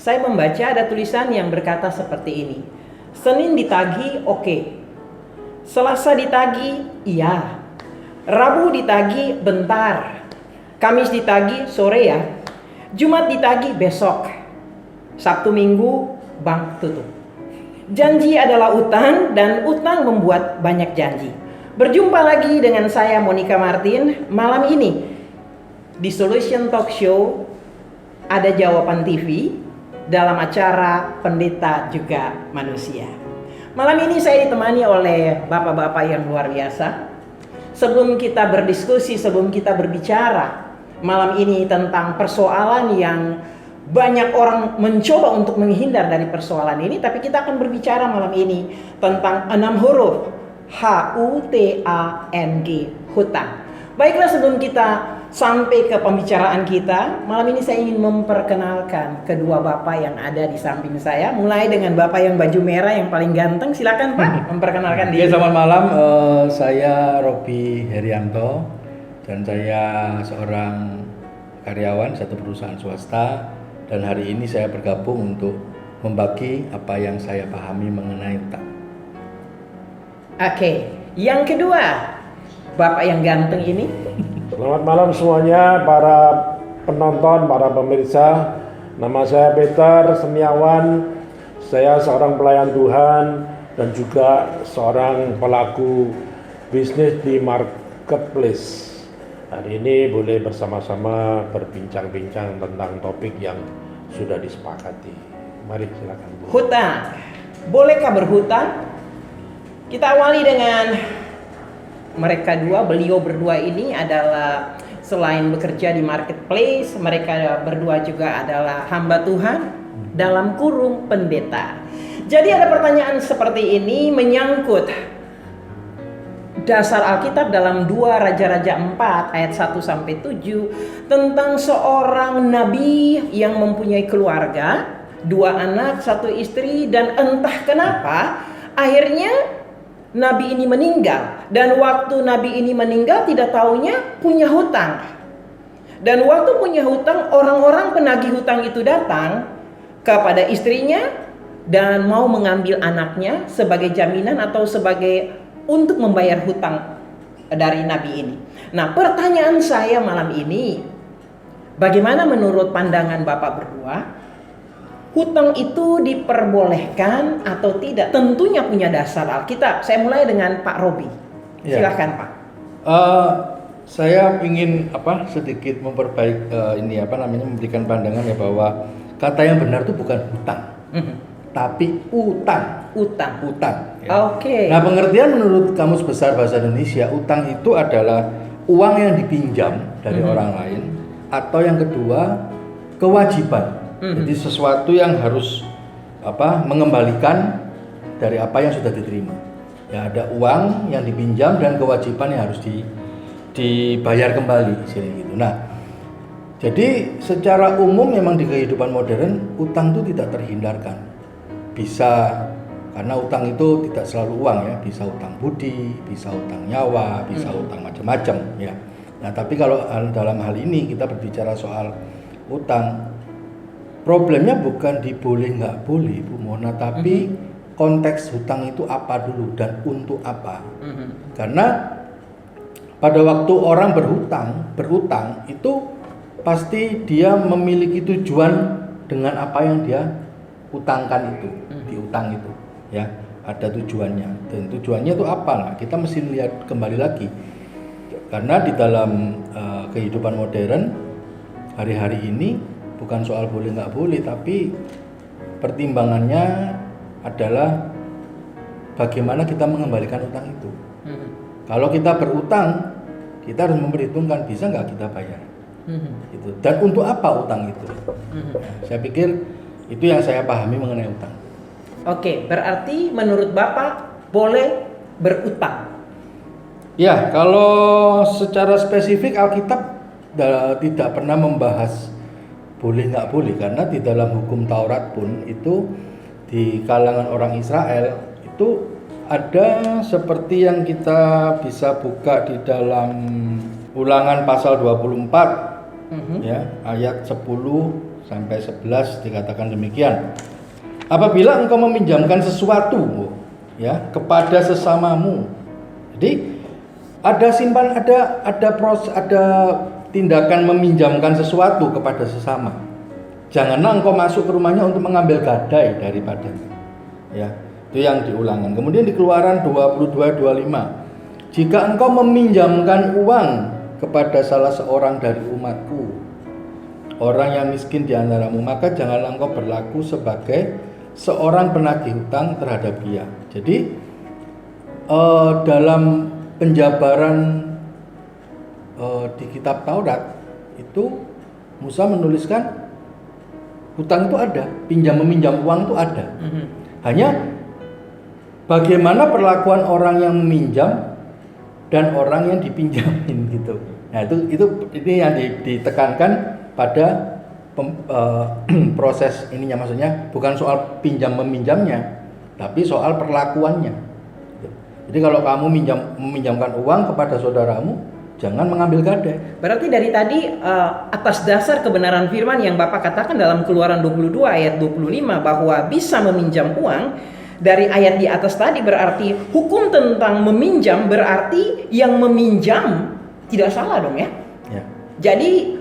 saya membaca ada tulisan yang berkata seperti ini. Senin ditagi, oke. Selasa ditagi, iya. Rabu ditagi, bentar. Kamis ditagi, sore ya. Jumat ditagi, besok. Sabtu Minggu, bank tutup. Janji adalah utang dan utang membuat banyak janji. Berjumpa lagi dengan saya Monica Martin malam ini di Solution Talk Show. Ada Jawaban TV dalam acara Pendeta Juga Manusia. Malam ini saya ditemani oleh bapak-bapak yang luar biasa. Sebelum kita berdiskusi, sebelum kita berbicara malam ini tentang persoalan yang banyak orang mencoba untuk menghindar dari persoalan ini, tapi kita akan berbicara malam ini tentang 6 huruf HUTANG, hutang. Baiklah, sebelum kita sampai ke pembicaraan kita, malam ini saya ingin memperkenalkan kedua bapak yang ada di samping saya. Mulai dengan bapak yang baju merah yang paling ganteng. Silakan Pak, memperkenalkan diri. Selamat malam, saya Robi Herianto dan saya seorang karyawan satu perusahaan swasta. Dan hari ini saya bergabung untuk membagi apa yang saya pahami mengenai utang. Oke, yang kedua, bapak yang ganteng ini. Selamat malam semuanya, para penonton, para pemirsa. Nama saya Peter Semiawan. Saya seorang pelayan Tuhan dan juga seorang pelaku bisnis di marketplace. Hari ini boleh bersama-sama berbincang-bincang tentang topik yang sudah disepakati. Mari silakan Bu. Hutang. Bolehkah berhutang? Kita awali dengan mereka dua. Beliau berdua ini adalah selain bekerja di marketplace, mereka berdua juga adalah hamba Tuhan dalam kurung pendeta. Jadi ada pertanyaan seperti ini menyangkut dasar Alkitab dalam 2 Raja-Raja 4 ayat 1-7 tentang seorang nabi yang mempunyai keluarga, 2 anak, 1 istri, dan entah kenapa akhirnya nabi ini meninggal. Dan waktu nabi ini meninggal tidak taunya punya hutang. Dan waktu punya hutang, orang-orang penagih hutang itu datang kepada istrinya dan mau mengambil anaknya sebagai jaminan atau sebagai untuk membayar hutang dari nabi ini. Nah, pertanyaan saya malam ini, bagaimana menurut pandangan Bapak berdua, hutang itu diperbolehkan atau tidak? Tentunya punya dasar Alkitab. Saya mulai dengan Pak Robi. Silakan Pak. Saya ingin sedikit memberikan pandangan ya, bahwa kata yang benar itu bukan hutang, tapi utang. Utang. Ya. Oke. Nah, pengertian menurut Kamus Besar Bahasa Indonesia, utang itu adalah uang yang dipinjam dari orang lain, atau yang kedua kewajiban. Jadi sesuatu yang harus mengembalikan dari apa yang sudah diterima. Ya, ada uang yang dipinjam dan kewajiban yang harus dibayar kembali, gitu. Nah, jadi secara umum memang di kehidupan modern utang itu tidak terhindarkan. Bisa, karena utang itu tidak selalu uang ya, bisa utang budi, bisa utang nyawa, bisa utang macam-macam ya. Nah, tapi kalau dalam hal ini kita berbicara soal utang, problemnya bukan di boleh nggak boleh Bu Mona, tapi konteks hutang itu apa dulu dan untuk apa. Karena pada waktu orang berutang itu pasti dia memiliki tujuan dengan apa yang dia utangkan itu, diutang itu ya, ada tujuannya. Dan tujuannya itu apa? Nah, kita mesti lihat kembali lagi. Karena di dalam kehidupan modern hari-hari ini bukan soal boleh nggak boleh, tapi pertimbangannya adalah bagaimana kita mengembalikan utang itu. Kalau kita berutang, kita harus memperhitungkan bisa nggak kita bayar. Gitu. Dan untuk apa utang itu? Saya pikir itu yang saya pahami mengenai utang. Oke, berarti menurut Bapak boleh berutang? Ya, kalau secara spesifik Alkitab tidak pernah membahas boleh nggak boleh, karena di dalam hukum Taurat pun itu di kalangan orang Israel itu ada seperti yang kita bisa buka di dalam Ulangan pasal 24 ya, ayat 10 sampai 11 dikatakan demikian. Apabila engkau meminjamkan sesuatu ya kepada sesamamu. Jadi ada tindakan meminjamkan sesuatu kepada sesama. Janganlah engkau masuk ke rumahnya untuk mengambil gadai daripadanya. Ya, itu yang diulangkan. Kemudian di Keluaran 22:25. Jika engkau meminjamkan uang kepada salah seorang dari umatku, orang yang miskin di antaramu, maka janganlah engkau berlaku sebagai seorang penagih hutang terhadap dia. Jadi dalam penjabaran di kitab Taurat itu Musa menuliskan hutang itu ada, pinjam meminjam uang itu ada. Hanya bagaimana perlakuan orang yang meminjam dan orang yang dipinjamin gitu. Nah ini yang ditekankan pada proses ininya, maksudnya bukan soal pinjam meminjamnya, tapi soal perlakuannya. Jadi kalau kamu meminjamkan uang kepada saudaramu, jangan mengambil gadai. Berarti dari tadi atas dasar kebenaran firman yang Bapak katakan dalam Keluaran 22 ayat 25 bahwa bisa meminjam uang, dari ayat di atas tadi berarti hukum tentang meminjam berarti yang meminjam tidak salah dong ya. Ya. Jadi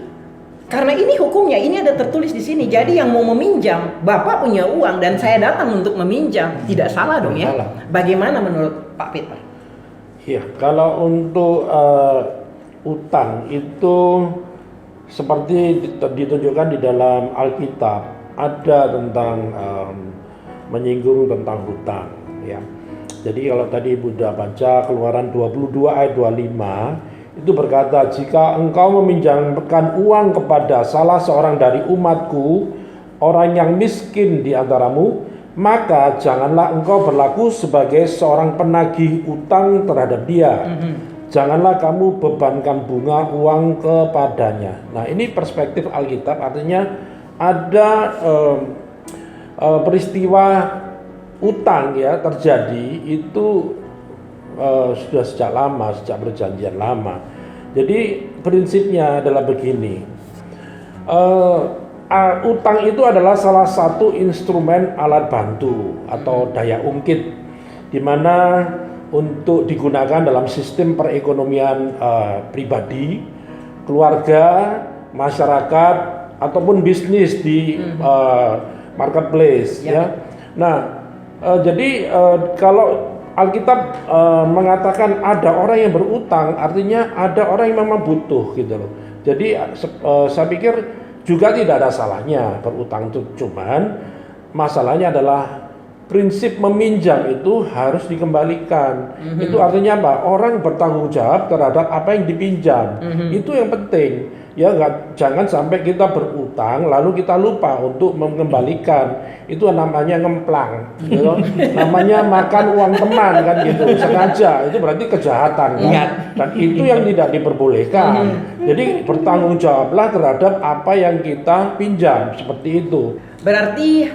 karena ini hukumnya, ini ada tertulis di sini. Jadi yang mau meminjam, Bapak punya uang dan saya datang untuk meminjam, tidak salah dong ya. Salah. Bagaimana menurut Pak Peter? Iya, kalau untuk utang itu seperti ditunjukkan di dalam Alkitab, ada tentang menyinggung tentang hutang ya. Jadi kalau tadi Ibu sudah baca Keluaran 22 ayat 25 itu berkata, jika engkau meminjamkan uang kepada salah seorang dari umatku, orang yang miskin di antaramu, maka janganlah engkau berlaku sebagai seorang penagih utang terhadap dia. Janganlah kamu bebankan bunga uang kepadanya. Nah, ini perspektif Alkitab, artinya ada peristiwa utang ya terjadi itu sudah sejak lama, sejak perjanjian lama. Jadi prinsipnya adalah begini, utang itu adalah salah satu instrumen alat bantu atau daya ungkit, di mana untuk digunakan dalam sistem perekonomian pribadi, keluarga, masyarakat, ataupun bisnis di marketplace ya. Nah, jadi kalau Alkitab mengatakan ada orang yang berutang, artinya ada orang yang memang butuh gitu loh. Jadi saya pikir juga tidak ada salahnya berutang itu, cuman masalahnya adalah prinsip meminjam itu harus dikembalikan. Itu artinya apa? Orang bertanggung jawab terhadap apa yang dipinjam. Itu yang penting. Ya, jangan sampai kita berutang lalu kita lupa untuk mengembalikan. Itu namanya ngemplang, gitu. Namanya makan uang teman kan gitu, sengaja. Itu berarti kejahatan kan? Dan itu yang tidak diperbolehkan. Jadi bertanggung jawablah terhadap apa yang kita pinjam, seperti itu. Berarti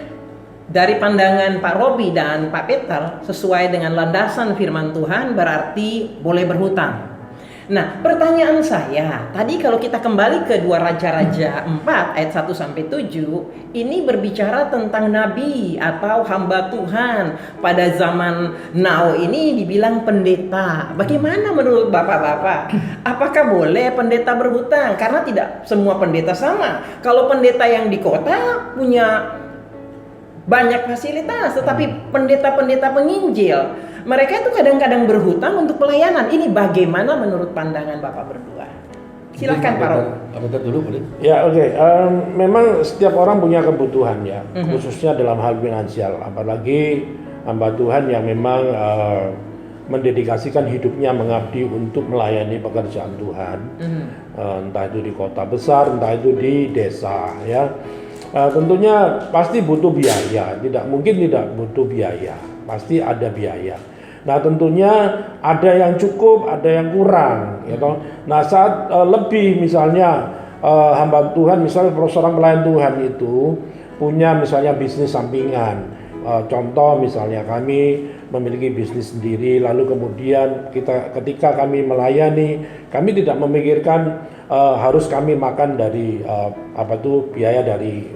dari pandangan Pak Robi dan Pak Peter, sesuai dengan landasan firman Tuhan, berarti boleh berhutang. Nah, pertanyaan saya, tadi kalau kita kembali ke 2 Raja-Raja 4 ayat 1 sampai 7, ini berbicara tentang nabi atau hamba Tuhan. Pada zaman now ini dibilang pendeta. Bagaimana menurut Bapak-bapak? Apakah boleh pendeta berhutang? Karena tidak semua pendeta sama. Kalau pendeta yang di kota punya banyak fasilitas, tetapi pendeta-pendeta penginjil, mereka itu kadang-kadang berhutang untuk pelayanan. Ini bagaimana menurut pandangan Bapak berdua? Silakan Pak Rob. Apa dulu boleh? Ya, oke. Memang setiap orang punya kebutuhan ya, khususnya dalam hal finansial. Apalagi hamba Tuhan yang memang mendedikasikan hidupnya mengabdi untuk melayani pekerjaan Tuhan. Entah itu di kota besar, entah itu di desa ya. Tentunya pasti butuh biaya, tidak mungkin tidak butuh biaya, pasti ada biaya. Nah, tentunya ada yang cukup, ada yang kurang, gitu. Nah, saat lebih misalnya hamba Tuhan, misalnya seorang pelayan Tuhan itu punya misalnya bisnis sampingan, contoh misalnya kami memiliki bisnis sendiri, lalu kemudian ketika kami melayani, kami tidak memikirkan harus kami makan dari biaya dari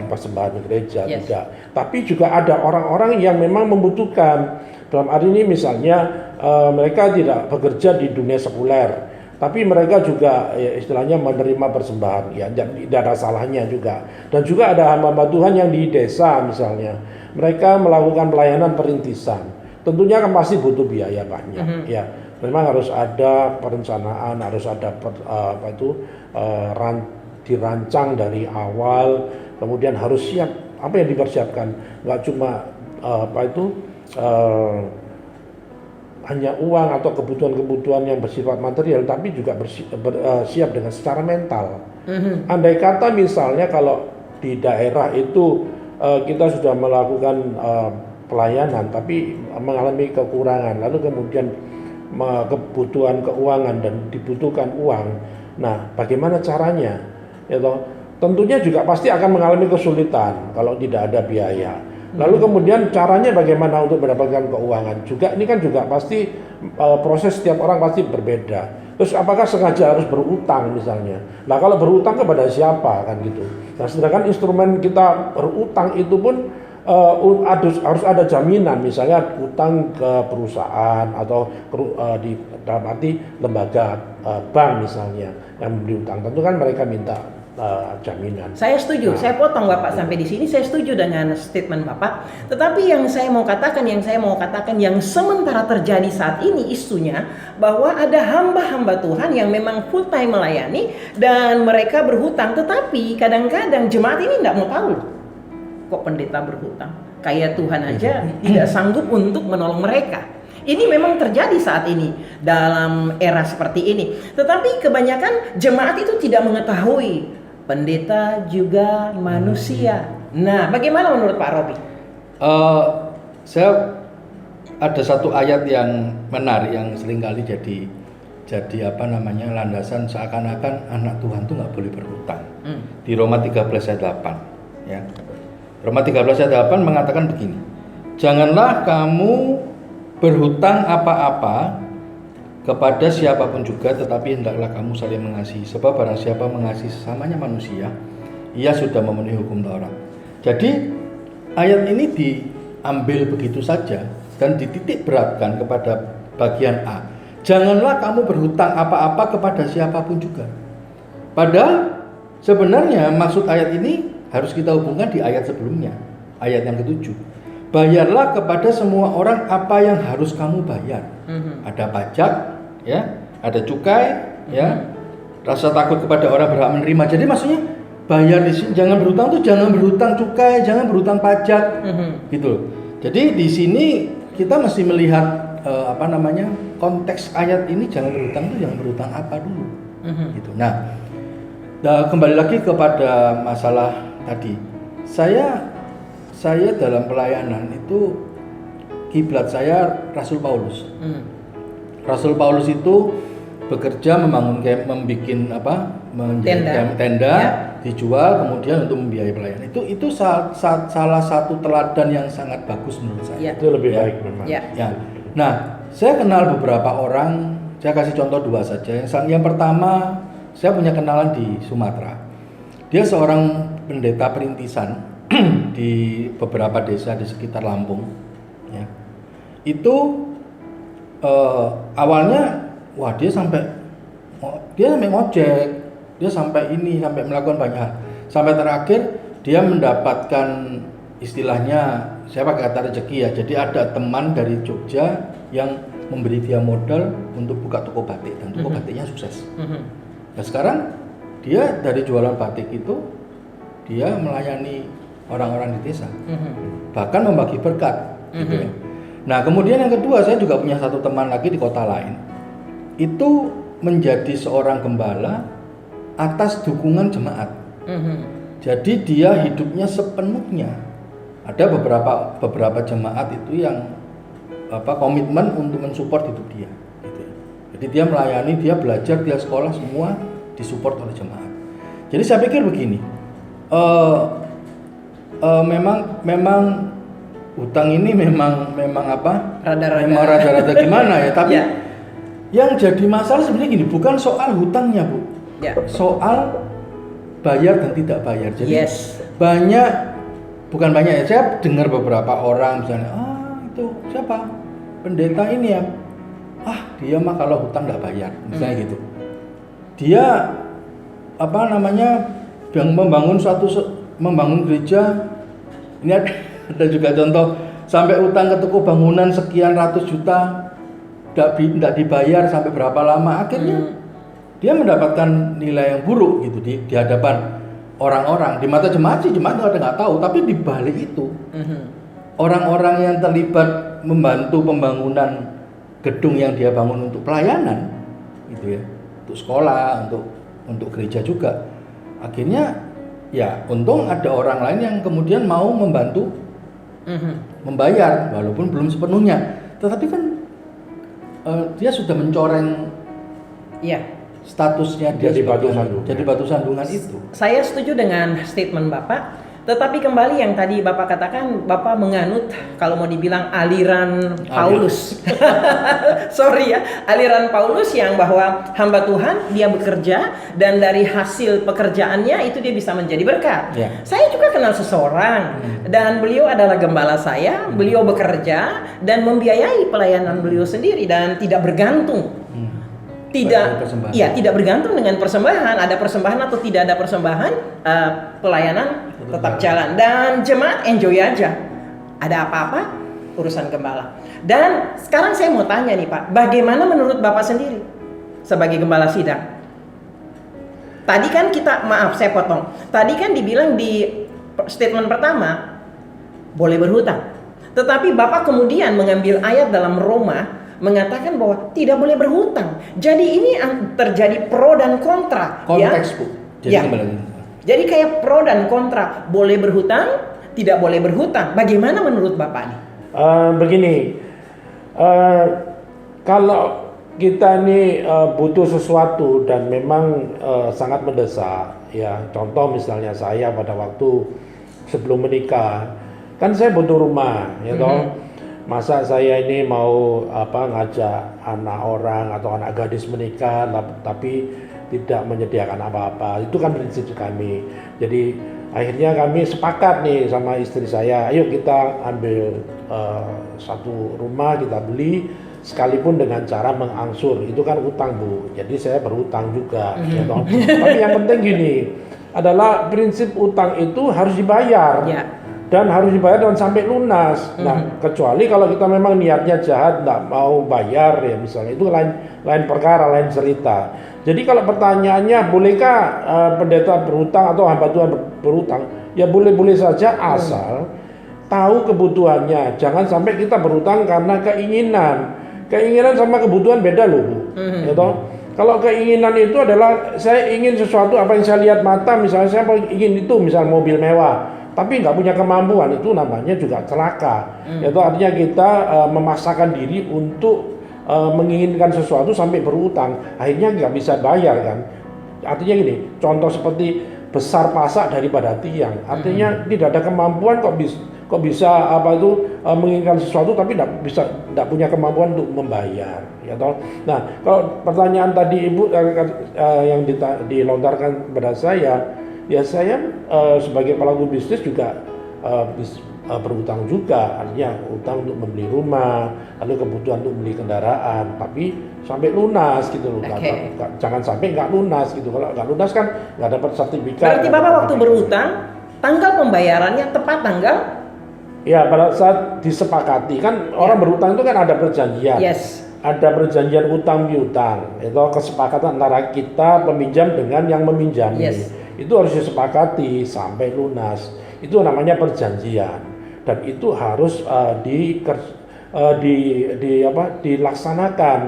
persembahan gereja, tidak. Tapi juga ada orang-orang yang memang membutuhkan. Dalam hari ini misalnya mereka tidak bekerja di dunia sekuler, tapi mereka juga istilahnya menerima persembahan, ya tidak ada salahnya juga. Dan juga ada hamba Tuhan yang di desa misalnya, mereka melakukan pelayanan perintisan. Tentunya kan pasti butuh biaya banyak, ya. Memang harus ada perencanaan, harus ada dirancang dari awal, kemudian harus siap apa yang dipersiapkan, nggak cuma hanya uang atau kebutuhan-kebutuhan yang bersifat material, tapi juga siap dengan secara mental. Andai kata misalnya kalau di daerah itu kita sudah melakukan pelayanan tapi mengalami kekurangan, lalu kemudian kebutuhan keuangan dan dibutuhkan uang, nah bagaimana caranya? Ya toh, tentunya juga pasti akan mengalami kesulitan kalau tidak ada biaya. Lalu kemudian caranya bagaimana untuk mendapatkan keuangan juga, ini kan juga pasti proses setiap orang pasti berbeda. Terus apakah sengaja harus berutang misalnya? Nah kalau berutang kepada siapa kan gitu. Nah sedangkan instrumen kita berutang itu pun harus ada jaminan, misalnya utang ke perusahaan atau di dalam arti lembaga bank misalnya yang memberi utang, tentu kan mereka minta jaminan. Saya setuju, saya potong Bapak sampai di sini. Saya setuju dengan statement Bapak. Tetapi yang saya mau katakan yang sementara terjadi saat ini isunya bahwa ada hamba-hamba Tuhan yang memang full time melayani dan mereka berhutang. Tetapi kadang-kadang jemaat ini tidak mau tahu. Kok pendeta berhutang? Kayak Tuhan aja tidak sanggup untuk menolong mereka. Ini memang terjadi saat ini dalam era seperti ini. Tetapi kebanyakan jemaat itu tidak mengetahui pendeta juga manusia. Nah, bagaimana menurut Pak Robi? Saya ada satu ayat yang menarik yang seringkali jadi landasan seakan-akan anak Tuhan tuh nggak boleh berhutang. Di Roma 13 ayat 8, ya. Roma 13 ayat 8 mengatakan begini. Janganlah kamu berhutang apa-apa kepada siapapun juga, tetapi hendaklah kamu saling mengasihi. Sebab barang siapa mengasihi sesamanya manusia, ia sudah memenuhi hukum Taurat. Jadi ayat ini diambil begitu saja dan dititik beratkan kepada bagian A. Janganlah kamu berhutang apa-apa kepada siapapun juga. Padahal sebenarnya maksud ayat ini harus kita hubungkan di ayat sebelumnya, ayat yang ke-7. Bayarlah kepada semua orang apa yang harus kamu bayar. Ada pajak, ya, ada cukai, ya, rasa takut kepada orang berhak menerima. Jadi maksudnya bayar di sini, jangan berhutang tuh jangan berhutang cukai, jangan berhutang pajak, gitu. Jadi di sini kita mesti melihat konteks ayat ini, jangan berhutang apa dulu, gitu. Nah, kembali lagi kepada masalah tadi, saya dalam pelayanan itu kiblat saya Rasul Paulus. Rasul Paulus itu bekerja menjadikan tenda, ya, dijual kemudian untuk membiayai pelayanan. Itu salah satu teladan yang sangat bagus menurut saya. Ya. Itu lebih baik memang. Ya. Nah, saya kenal beberapa orang. Saya kasih contoh 2 saja. Yang pertama, saya punya kenalan di Sumatera. Dia seorang pendeta perintisan di beberapa desa di sekitar Lampung, ya. Itu awalnya dia sampai ngojek, dia sampai melakukan banyak hal, sampai terakhir dia mendapatkan istilahnya, saya pakai kata rezeki, ya. Jadi ada teman dari Jogja yang memberi dia modal untuk buka toko batik dan toko batiknya sukses. Nah sekarang dia dari jualan batik itu dia melayani orang-orang di desa, bahkan membagi berkat, gitu ya. Nah kemudian yang kedua, saya juga punya satu teman lagi di kota lain, itu menjadi seorang gembala atas dukungan jemaat. Jadi dia hidupnya sepenuhnya. Ada beberapa jemaat itu yang komitmen untuk mensupport hidup dia, gitu ya. Jadi dia melayani, dia belajar, dia sekolah, semua disupport oleh jemaat. Jadi saya pikir begini, memang hutang ini memang apa? Rada-rada. Memang rada-rada gimana ya? Tapi Ya. yang jadi masalah sebenarnya gini, bukan soal hutangnya, Bu. Ya. Soal bayar dan tidak bayar. Jadi Yes. bukan banyak ya. Saya dengar beberapa orang misalnya, itu siapa? Pendeta ini ya. Dia mah kalau hutang nggak bayar, misalnya gitu. Dia yang membangun gereja. Ini ada juga contoh sampai utang ke toko bangunan sekian ratus juta tidak dibayar sampai berapa lama, akhirnya dia mendapatkan nilai yang buruk gitu di hadapan orang-orang. Di mata jemaat sih jemaat nggak tahu, tapi di balik itu orang-orang yang terlibat membantu pembangunan gedung yang dia bangun untuk pelayanan gitu ya, untuk sekolah, untuk gereja juga, akhirnya ya untung ada orang lain yang kemudian mau membantu membayar walaupun belum sepenuhnya, tetapi kan dia sudah mencoreng statusnya dia Jadi batu sandungan itu. Saya setuju dengan statement Bapak, tetapi kembali yang tadi Bapak katakan, Bapak menganut kalau mau dibilang aliran Paulus. Sorry ya, aliran Paulus yang bahwa hamba Tuhan dia bekerja dan dari hasil pekerjaannya itu dia bisa menjadi berkat. Saya juga kenal seseorang dan beliau adalah gembala saya, beliau bekerja dan membiayai pelayanan beliau sendiri dan tidak bergantung. Tidak bergantung dengan persembahan, ada persembahan atau tidak ada persembahan, pelayanan tetap jalan dan jemaat enjoy aja. Ada apa-apa urusan gembala. Dan sekarang saya mau tanya nih Pak, bagaimana menurut Bapak sendiri sebagai gembala sidang? Tadi kan saya potong. Tadi kan dibilang di statement pertama boleh berhutang. Tetapi Bapak kemudian mengambil ayat dalam Roma mengatakan bahwa tidak boleh berhutang. Jadi ini terjadi pro dan kontra. Konteks, Bu. Jadi kayak pro dan kontra. Boleh berhutang, tidak boleh berhutang. Bagaimana menurut Bapak nih? Begini, kalau kita ini butuh sesuatu dan memang sangat mendesak, ya contoh misalnya saya pada waktu sebelum menikah, kan saya butuh rumah, ya toh. Masa saya ini mau ngajak anak orang atau anak gadis menikah tapi tidak menyediakan apa-apa. Itu kan prinsip kami. Jadi akhirnya kami sepakat nih sama istri saya, ayo kita ambil satu rumah, kita beli sekalipun dengan cara mengangsur. Itu kan utang, Bu. Jadi saya berutang juga, ya toh. Tapi yang penting gini, adalah prinsip utang itu harus dibayar. Dan harus dibayar dan sampai lunas. Nah, kecuali kalau kita memang niatnya jahat, nggak mau bayar ya misalnya, itu lain perkara, lain cerita. Jadi kalau pertanyaannya bolehkah pendeta berhutang atau hamba Tuhan berhutang? Ya boleh-boleh saja asal tahu kebutuhannya. Jangan sampai kita berhutang karena keinginan. Keinginan sama kebutuhan beda loh, Bu. Ya toh? Kalau keinginan itu adalah saya ingin sesuatu apa yang saya lihat mata, misalnya saya ingin itu, misal mobil mewah, tapi nggak punya kemampuan, itu namanya juga celaka. Itu artinya kita memaksakan diri untuk menginginkan sesuatu sampai berutang, akhirnya nggak bisa bayar kan. Artinya gini, contoh seperti besar pasak daripada tiang, artinya tidak ada kemampuan kok bisa menginginkan sesuatu tapi tidak punya kemampuan untuk membayar, ya toh. Nah, kalau pertanyaan tadi Ibu yang dilontarkan kepada saya, ya saya sebagai pelaku bisnis juga berutang juga, artinya utang untuk membeli rumah, lalu kebutuhan untuk beli kendaraan, tapi sampai lunas gitu loh. Jangan sampai nggak lunas gitu. Kalau nggak lunas kan nggak dapat sertifikat. Berarti Bapak waktu berutang, tanggal pembayarannya tepat tanggal? Ya, pada saat disepakati kan orang berutang itu kan ada perjanjian. Ada perjanjian utang piutang, itu kesepakatan antara kita peminjam dengan yang meminjami. Itu harus disepakati sampai lunas. Itu namanya perjanjian dan itu harus dilaksanakan.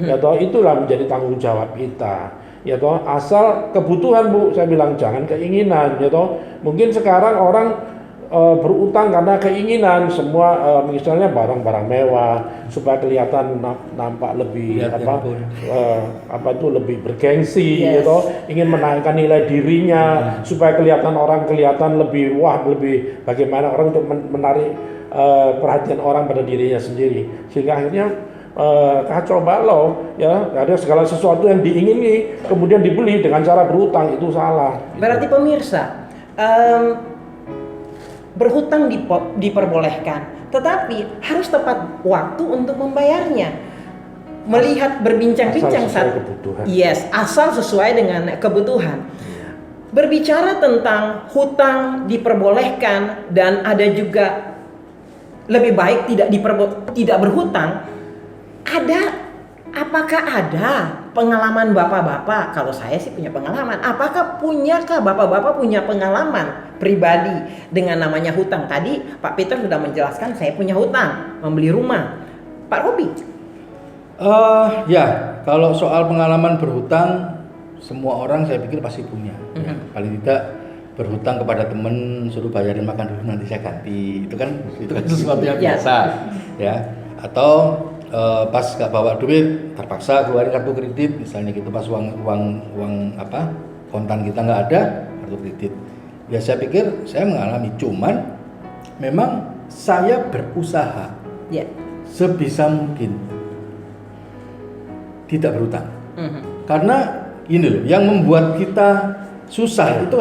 Ya toh, itulah menjadi tanggung jawab kita. Ya toh, asal kebutuhan, Bu, saya bilang jangan keinginan. Ya toh, mungkin sekarang orang berutang karena keinginan semua, misalnya barang-barang mewah supaya kelihatan nampak lebih Lihat itu lebih bergengsi, Yes. gitu, ingin menaikkan nilai dirinya supaya kelihatan lebih bagaimana orang untuk menarik perhatian orang pada dirinya sendiri, sehingga akhirnya kacau balau, ya, ada segala sesuatu yang diingini kemudian dibeli dengan cara berutang, itu salah. Berarti pemirsa, berhutang diperbolehkan, tetapi harus tepat waktu untuk membayarnya. Melihat berbincang-bincang Asal sesuai kebutuhan. Yes, asal sesuai dengan kebutuhan. Berbicara tentang hutang diperbolehkan dan ada juga lebih baik tidak berhutang. Apakah ada pengalaman bapak-bapak? Kalau saya sih punya pengalaman. Punyakah bapak-bapak punya pengalaman pribadi dengan namanya hutang? Tadi Pak Peter sudah menjelaskan saya punya hutang membeli rumah. Pak Robi? Ya, kalau soal pengalaman berhutang, semua orang saya pikir pasti punya. Ya, paling tidak berhutang kepada teman, suruh bayarin makan dulu nanti saya ganti. Itu kan sesuatu yang biasa, ya. Atau pas gak bawa duit, terpaksa keluarin kartu kredit, misalnya gitu, pas uang kontan kita nggak ada, kartu kredit. Ya saya pikir saya mengalami, cuman memang saya berusaha sebisa mungkin tidak berhutang. Karena ini loh, yang membuat kita susah itu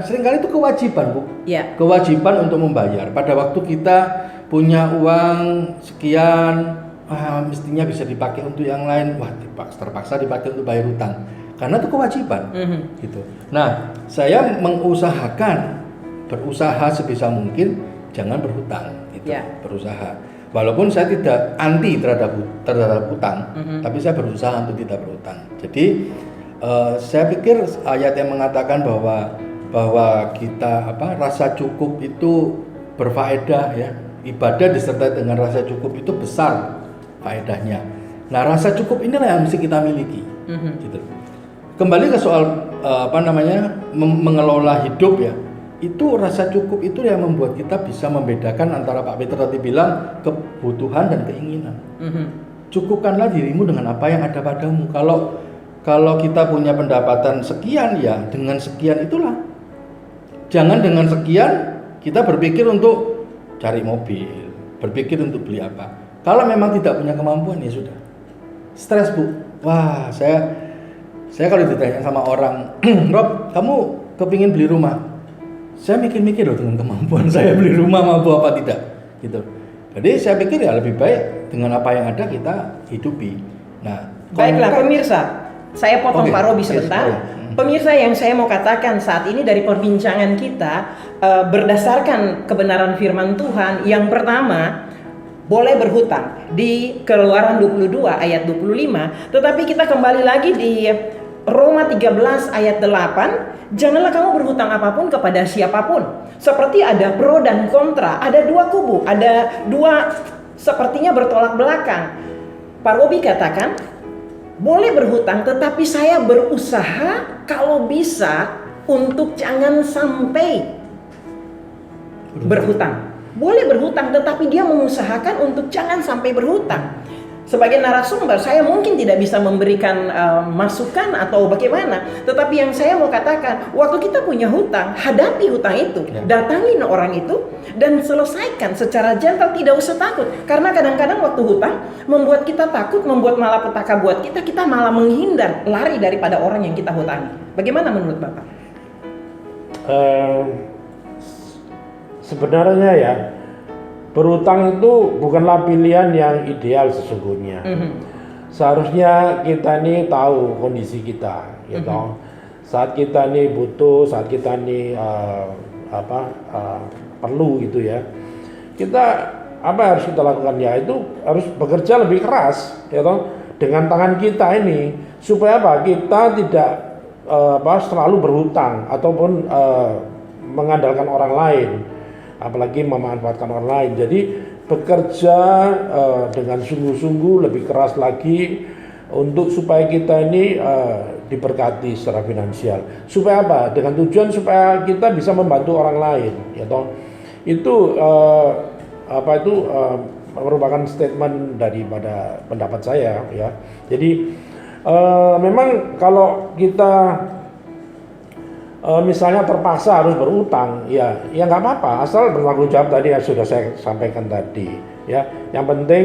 seringkali itu kewajiban, Bu. Kewajiban untuk membayar. Pada waktu kita punya uang sekian, mestinya bisa dipakai untuk yang lain, terpaksa dipakai untuk bayar hutang. Karena itu kewajiban, gitu. Nah, saya berusaha sebisa mungkin jangan berhutang, gitu. Berusaha. Walaupun saya tidak anti terhadap hutang, tapi saya berusaha untuk tidak berhutang. Jadi saya pikir ayat yang mengatakan bahwa kita rasa cukup itu berfaedah, ya. Ibadah disertai dengan rasa cukup itu besar faedahnya. Nah, rasa cukup inilah yang mesti kita miliki. Gitu. Kembali ke soal mengelola hidup, ya. Itu rasa cukup itu yang membuat kita bisa membedakan antara Pak Peter tadi bilang kebutuhan dan keinginan. Cukupkanlah dirimu dengan apa yang ada padamu. Kalau kita punya pendapatan sekian, ya dengan sekian itulah. Jangan dengan sekian kita berpikir untuk cari mobil, berpikir untuk beli apa. Kalau memang tidak punya kemampuan, ya sudah. Stres, Bu. Wah, saya kalau ditanya sama orang, Rob, kamu kepingin beli rumah? Saya mikir-mikir loh, dengan kemampuan saya beli rumah mampu apa tidak, gitu. Jadi saya pikir ya lebih baik dengan apa yang ada kita hidupi. Nah, baiklah pemirsa, saya potong Pak Robi sebentar. Pemirsa, yang saya mau katakan saat ini dari perbincangan kita, berdasarkan kebenaran firman Tuhan, yang pertama, boleh berhutang di Keluaran 22 ayat 25, tetapi kita kembali lagi di Roma 13 ayat 8, janganlah kamu berhutang apapun kepada siapapun. Seperti ada pro dan kontra, ada dua kubu, ada dua sepertinya bertolak belakang. Pak Robi katakan, boleh berhutang, tetapi saya berusaha kalau bisa untuk jangan sampai berhutang. Boleh berhutang, tetapi dia mengusahakan untuk jangan sampai berhutang. Sebagai narasumber, saya mungkin tidak bisa memberikan masukan atau bagaimana. Tetapi yang saya mau katakan, waktu kita punya hutang, hadapi hutang itu. Datangin orang itu dan selesaikan secara gentle, tidak usah takut. Karena kadang-kadang waktu hutang membuat kita takut, membuat malapetaka buat kita. Kita malah menghindar, lari daripada orang yang kita hutangi. Bagaimana menurut Bapak? Sebenarnya ya, berhutang itu bukanlah pilihan yang ideal sesungguhnya. Seharusnya kita ini tahu kondisi kita, gitu. Saat kita ini butuh, saat kita ini perlu, gitu ya. Kita apa yang harus kita lakukan, ya itu harus bekerja lebih keras, gitu, dengan tangan kita ini, supaya apa? Kita tidak selalu berhutang ataupun mengandalkan orang lain, apalagi memanfaatkan orang lain. Jadi bekerja dengan sungguh-sungguh, lebih keras lagi, untuk supaya kita ini diberkati secara finansial. Supaya apa? Dengan tujuan supaya kita bisa membantu orang lain, ya toh. Itu merupakan statement daripada pendapat saya, ya. Jadi memang kalau kita misalnya terpaksa harus berutang, ya nggak apa-apa, asal bertanggung jawab tadi yang sudah saya sampaikan tadi, ya. Yang penting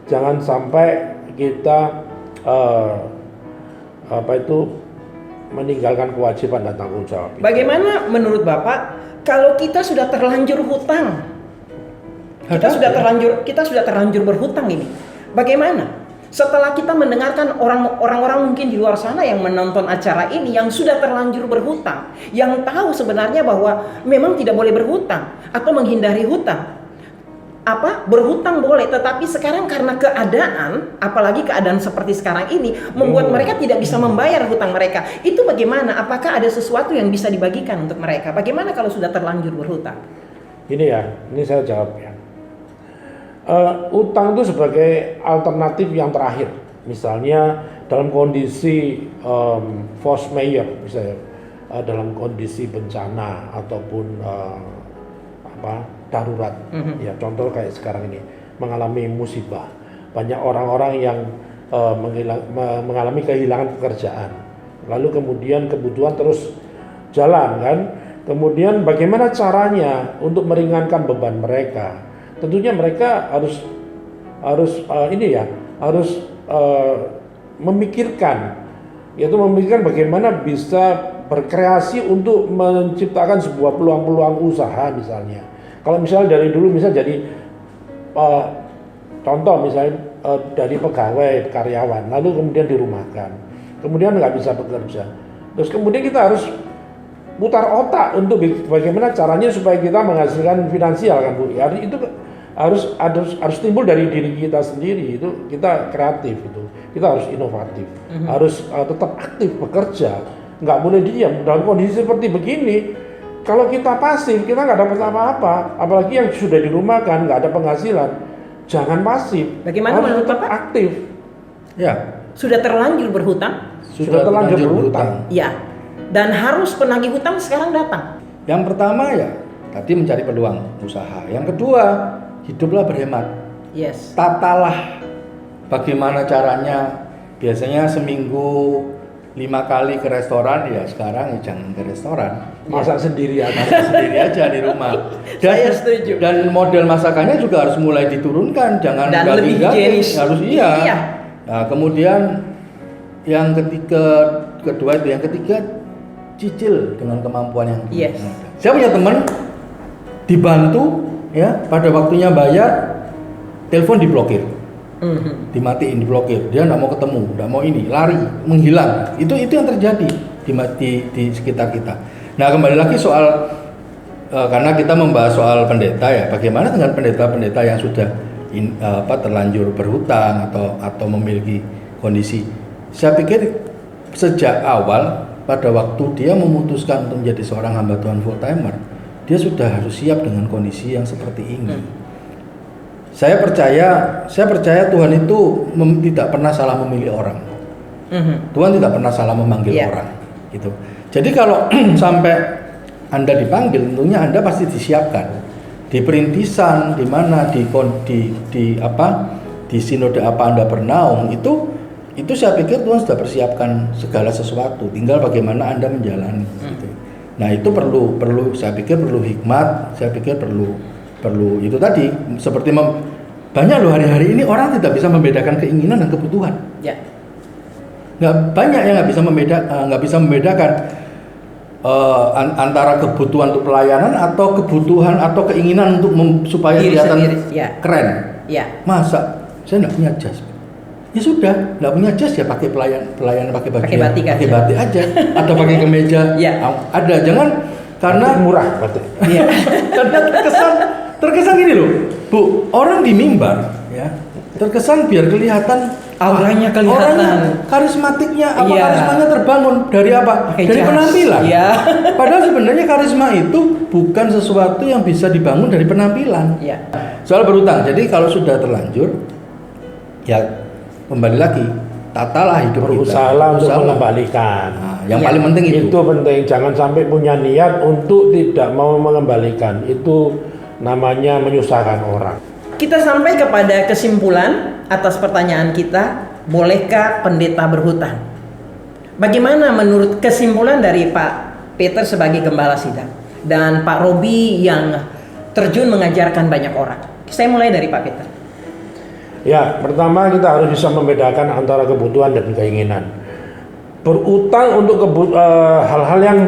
jangan sampai kita meninggalkan kewajiban dan tanggung jawab. Bagaimana menurut Bapak kalau kita sudah terlanjur hutang? Kita sudah terlanjur berhutang ini. Bagaimana? Setelah kita mendengarkan orang-orang mungkin di luar sana yang menonton acara ini yang sudah terlanjur berhutang, yang tahu sebenarnya bahwa memang tidak boleh berhutang atau menghindari hutang. Berhutang boleh, tetapi sekarang karena keadaan, apalagi keadaan seperti sekarang ini, membuat mereka tidak bisa membayar hutang mereka. Itu bagaimana? Apakah ada sesuatu yang bisa dibagikan untuk mereka? Bagaimana kalau sudah terlanjur berhutang? Ini saya jawab ya. Utang itu sebagai alternatif yang terakhir. Misalnya dalam kondisi force majeure, misalnya dalam kondisi bencana ataupun darurat, ya contoh kayak sekarang ini mengalami musibah, banyak orang-orang yang mengalami kehilangan pekerjaan, lalu kemudian kebutuhan terus jalan kan, kemudian bagaimana caranya untuk meringankan beban mereka? Tentunya mereka harus memikirkan bagaimana bisa berkreasi untuk menciptakan sebuah peluang-peluang usaha misalnya. Kalau misalnya dari dulu jadi contoh misalnya dari pegawai karyawan, lalu kemudian dirumahkan, kemudian nggak bisa bekerja, terus kemudian kita harus putar otak untuk bagaimana caranya supaya kita menghasilkan finansial kan Bu. Itu harus timbul dari diri kita sendiri, itu kita kreatif, itu kita harus inovatif, harus tetap aktif bekerja, nggak boleh diam dalam kondisi seperti begini. Kalau kita pasif, kita nggak dapat apa-apa, apalagi yang sudah dirumahkan, nggak ada penghasilan. Jangan pasif. Bagaimana menurut Bapak? Aktif. Ya. Sudah terlanjur berhutang? Sudah terlanjur berhutang. Ya. Dan harus penagih hutang sekarang datang. Yang pertama ya, tadi mencari peluang usaha. Yang kedua, hiduplah berhemat. Yes. Tatalah bagaimana caranya. Biasanya seminggu 5 kali ke restoran, ya sekarang jangan ke restoran. Masak sendiri aja. Masak sendiri aja di rumah. Saya setuju. Dan model masakannya juga harus mulai diturunkan, jangan dan lebih higienis. Harus iya. Nah, kemudian yang kedua itu, yang ketiga cicil dengan kemampuan yang yes. Saya punya teman dibantu ya, pada waktunya bayar telepon diblokir. Dimatiin, diblokir, dia nggak mau ketemu, nggak mau ini, lari, menghilang. Itu yang terjadi di sekitar kita. Nah, kembali lagi soal karena kita membahas soal pendeta ya, bagaimana dengan pendeta-pendeta yang sudah terlanjur berhutang atau memiliki kondisi. Saya pikir sejak awal pada waktu dia memutuskan untuk menjadi seorang hamba Tuhan full timer, dia sudah harus siap dengan kondisi yang seperti ini. Saya percaya Tuhan itu tidak pernah salah memilih orang. Tuhan tidak pernah salah memanggil orang, gitu. Jadi kalau sampai Anda dipanggil, tentunya Anda pasti disiapkan di perintisan, di mana di sinode apa Anda bernaung, itu saya pikir Tuhan sudah persiapkan segala sesuatu. Tinggal bagaimana Anda menjalani. Gitu. Nah itu perlu saya pikir perlu hikmat, saya pikir perlu itu tadi seperti banyak loh hari-hari ini orang tidak bisa membedakan keinginan dan kebutuhan. Ya. Banyak yang nggak bisa membedakan antara kebutuhan untuk pelayanan atau kebutuhan atau keinginan untuk supaya kelihatan keren. Ya. Masa saya nggak punya jas? Ya sudah, nggak punya jas ya pakai pelayan pakai batik aja atau pakai kemeja. Ada, jangan karena murah batik. Iya. Karena terkesan gini loh, Bu, orang di mimbar ya, terkesan biar kelihatan auranya kelihatan, karismatiknya karismanya terbangun dari apa? Dari penampilan. Padahal sebenarnya karisma itu bukan sesuatu yang bisa dibangun dari penampilan. Soal berhutang, jadi kalau sudah terlanjur ya kembali lagi tatalah hidup berusahalah untuk Berusahalah. mengembalikan. Nah, yang paling penting Itu penting, jangan sampai punya niat untuk tidak mau mengembalikan. Itu namanya menyusahkan orang. Kita sampai kepada kesimpulan atas pertanyaan kita, bolehkah pendeta berhutang? Bagaimana menurut kesimpulan dari Pak Peter sebagai gembala sidang dan Pak Robi yang terjun mengajarkan banyak orang? Saya mulai dari Pak Peter. Ya, pertama kita harus bisa membedakan antara kebutuhan dan keinginan. Berutang untuk hal-hal yang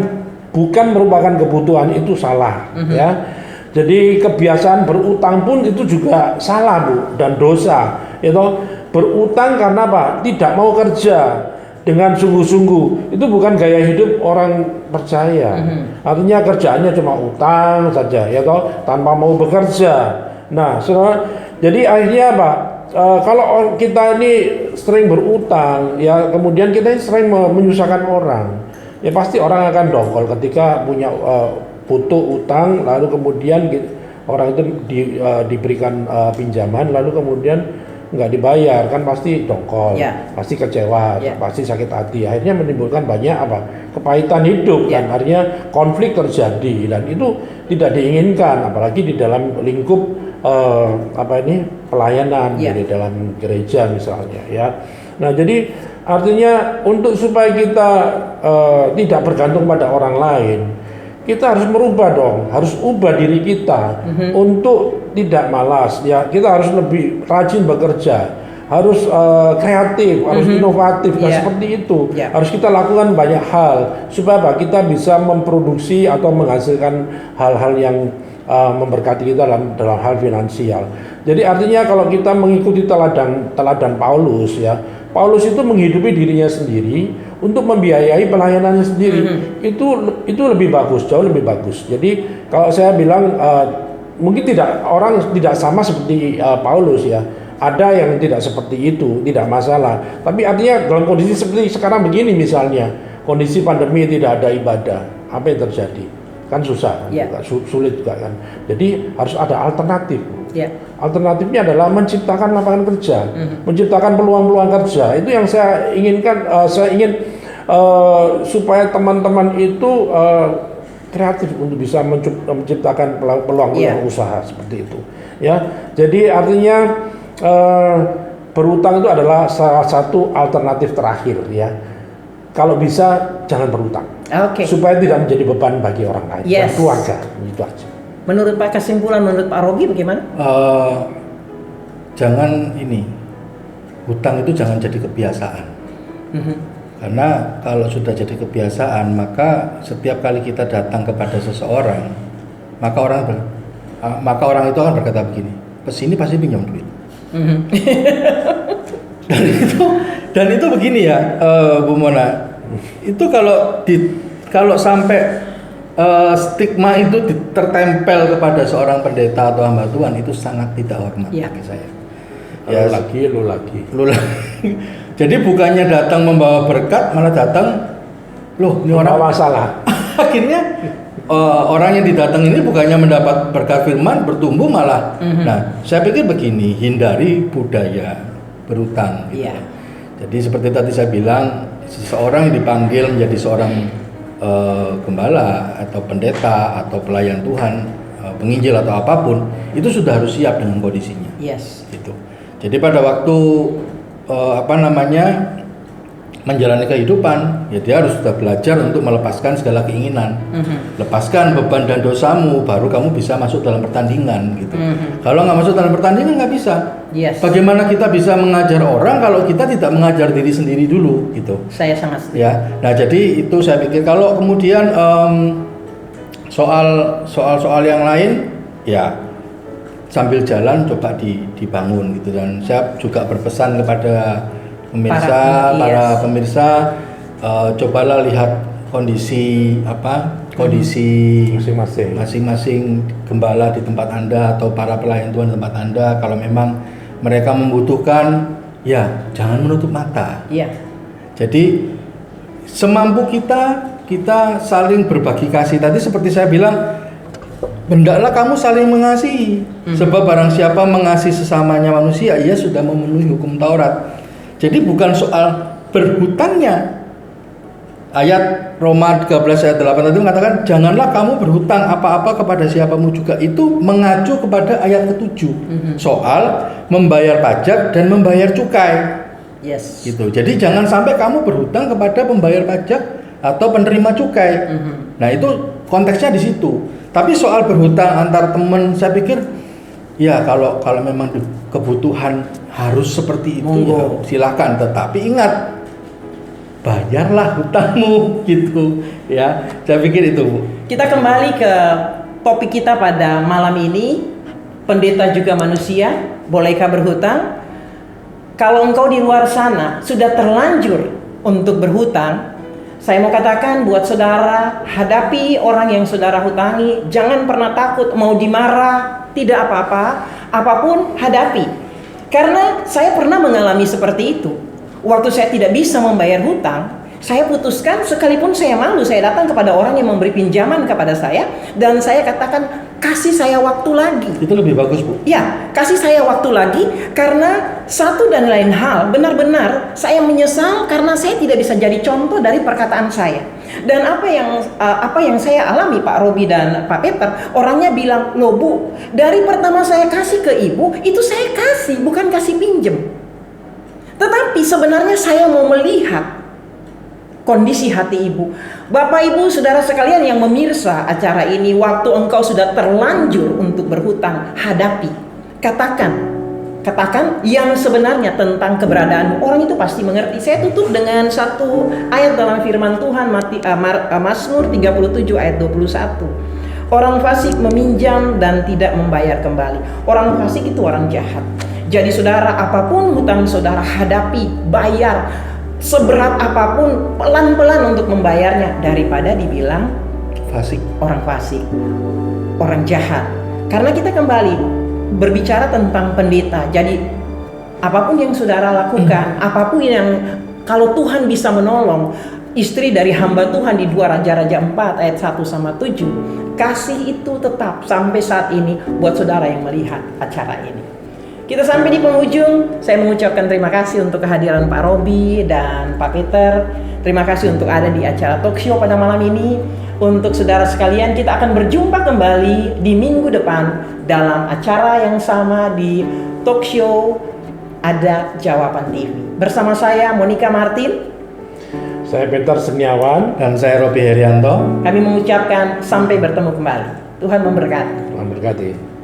bukan merupakan kebutuhan itu salah, ya. Jadi kebiasaan berutang pun itu juga salah, Bu, dan dosa. Itu berutang karena apa? Tidak mau kerja dengan sungguh-sungguh. Itu bukan gaya hidup orang percaya. Artinya kerjaannya cuma utang saja, ya toh, tanpa mau bekerja. Nah, jadi akhirnya apa? Kalau kita ini sering berutang, ya kemudian kita ini sering menyusahkan orang, ya pasti orang akan dongkol ketika punya butuh utang, lalu kemudian orang itu diberikan pinjaman, lalu kemudian nggak dibayar, kan pasti dongkol, pasti kecewa, pasti sakit hati, akhirnya menimbulkan banyak kepahitan hidup, dan akhirnya konflik terjadi, dan itu tidak diinginkan, apalagi di dalam lingkup pelayanan di dalam gereja misalnya, ya. Nah, jadi artinya untuk supaya kita tidak bergantung pada orang lain, kita harus merubah dong, harus ubah diri kita untuk tidak malas, ya. Kita harus lebih rajin bekerja, harus kreatif, harus inovatif, seperti itu. Harus kita lakukan banyak hal supaya kita bisa memproduksi atau menghasilkan hal-hal yang memberkati kita dalam hal finansial. Jadi artinya kalau kita mengikuti teladan Paulus, ya, Paulus itu menghidupi dirinya sendiri untuk membiayai pelayanannya sendiri. Itu lebih bagus, jauh lebih bagus. Jadi kalau saya bilang mungkin orang tidak sama seperti Paulus, ya. Ada yang tidak seperti itu, tidak masalah. Tapi artinya dalam kondisi seperti sekarang begini misalnya, kondisi pandemi tidak ada ibadah, apa yang terjadi? Kan susah, sulit juga kan. Jadi harus ada alternatif. Alternatifnya adalah menciptakan lapangan kerja, menciptakan peluang-peluang kerja. Itu yang saya inginkan. Saya ingin supaya teman-teman itu kreatif untuk bisa menciptakan peluang-peluang usaha seperti itu. Ya, jadi artinya berutang itu adalah salah satu alternatif terakhir, ya. Kalau bisa jangan berutang. Supaya tidak menjadi beban bagi orang lain dan keluarga, itu aja. Menurut Pak, kesimpulan menurut Pak Rogi bagaimana? Jangan hutang itu jangan jadi kebiasaan. Karena kalau sudah jadi kebiasaan, maka setiap kali kita datang kepada seseorang, maka orang itu akan berkata begini, kesini pasti pinjam duit. dan itu begini ya, Bu Mona. Itu kalau sampai stigma itu tertempel kepada seorang pendeta atau hamba Tuhan, itu sangat tidak hormat bagi saya. Lu lagi. Jadi bukannya datang membawa berkat, malah datang ini orang masalah. Akhirnya orang yang didatang ini bukannya mendapat berkat firman, bertumbuh malah. Nah, saya pikir begini, hindari budaya berutang. Gitu. Jadi seperti tadi saya bilang, seseorang yang dipanggil menjadi seorang gembala atau pendeta atau pelayan Tuhan, penginjil atau apapun, itu sudah harus siap dengan kondisinya. Gitu. Jadi pada waktu menjalani kehidupan, ya dia harus sudah belajar untuk melepaskan segala keinginan, lepaskan beban dan dosamu, baru kamu bisa masuk dalam pertandingan gitu. Kalau nggak masuk dalam pertandingan nggak bisa. Bagaimana kita bisa mengajar orang kalau kita tidak mengajar diri sendiri dulu gitu. Saya sangat setuju. Ya, nah jadi itu saya pikir kalau kemudian soal yang lain, ya sambil jalan coba dibangun gitu. Dan saya juga berpesan kepada para pemirsa, cobalah lihat kondisi masing-masing gembala di tempat Anda atau para pelayan Tuhan di tempat Anda. Kalau memang mereka membutuhkan, ya jangan menutup mata. Jadi semampu kita saling berbagi kasih. Tadi seperti saya bilang, hendaklah kamu saling mengasihi, sebab barang siapa mengasihi sesamanya manusia, ia sudah memenuhi hukum Taurat. Jadi bukan soal berhutangnya. Ayat Roma 13 ayat 8 tadi mengatakan janganlah kamu berhutang apa-apa kepada siapamu juga. Itu mengacu kepada ayat ke-7 soal membayar pajak dan membayar cukai. Yes. Gitu. Jadi jangan sampai kamu berhutang kepada pembayar pajak atau penerima cukai. Nah, itu konteksnya di situ. Tapi soal berhutang antar teman, saya pikir ya kalau memang kebutuhan harus seperti itu ya silakan, tetapi ingat bayarlah hutangmu gitu ya. Saya pikir itu, Bu. Kita kembali ke topik kita pada malam ini. Pendeta juga manusia, bolehkah berhutang? Kalau engkau di luar sana sudah terlanjur untuk berhutang, saya mau katakan buat saudara, hadapi orang yang saudara hutangi. Jangan pernah takut mau dimarah, tidak apa-apa, apapun hadapi. Karena saya pernah mengalami seperti itu. Waktu saya tidak bisa membayar hutang, saya putuskan sekalipun saya malu, saya datang kepada orang yang memberi pinjaman kepada saya dan saya katakan, kasih saya waktu lagi. Itu lebih bagus, Bu. Ya, kasih saya waktu lagi karena satu dan lain hal benar-benar saya menyesal karena saya tidak bisa jadi contoh dari perkataan saya. Dan apa yang saya alami, Pak Robi dan Pak Peter, orangnya bilang, "Loh, Bu, dari pertama saya kasih ke Ibu, itu saya kasih, bukan kasih pinjem." Tetapi sebenarnya saya mau melihat kondisi hati ibu. Bapak, ibu, saudara sekalian yang memirsa acara ini, waktu engkau sudah terlanjur untuk berhutang, hadapi. Katakan yang sebenarnya tentang keberadaan orang itu pasti mengerti. Saya tutup dengan satu ayat dalam firman Tuhan, Mazmur 37 ayat 21. Orang fasik meminjam dan tidak membayar kembali. Orang fasik itu orang jahat. Jadi saudara, apapun hutang saudara hadapi, bayar. Seberat apapun, pelan-pelan untuk membayarnya, daripada dibilang Fasik. orang fasik, orang jahat. Karena kita kembali berbicara tentang pendeta. Jadi apapun yang saudara lakukan, apapun yang kalau Tuhan bisa menolong, istri dari hamba Tuhan di 2 Raja-Raja 4 ayat 1-7, kasih itu tetap sampai saat ini buat saudara yang melihat acara ini. Kita sampai di penghujung. Saya mengucapkan terima kasih untuk kehadiran Pak Robi dan Pak Peter. Terima kasih untuk ada di acara talk show pada malam ini. Untuk saudara sekalian, kita akan berjumpa kembali di minggu depan dalam acara yang sama di talk show Ada Jawaban TV. Bersama saya Monica Martin. Saya Peter Seniawan. Dan saya Robi Herianto. Kami mengucapkan sampai bertemu kembali. Tuhan memberkati. Tuhan berkati.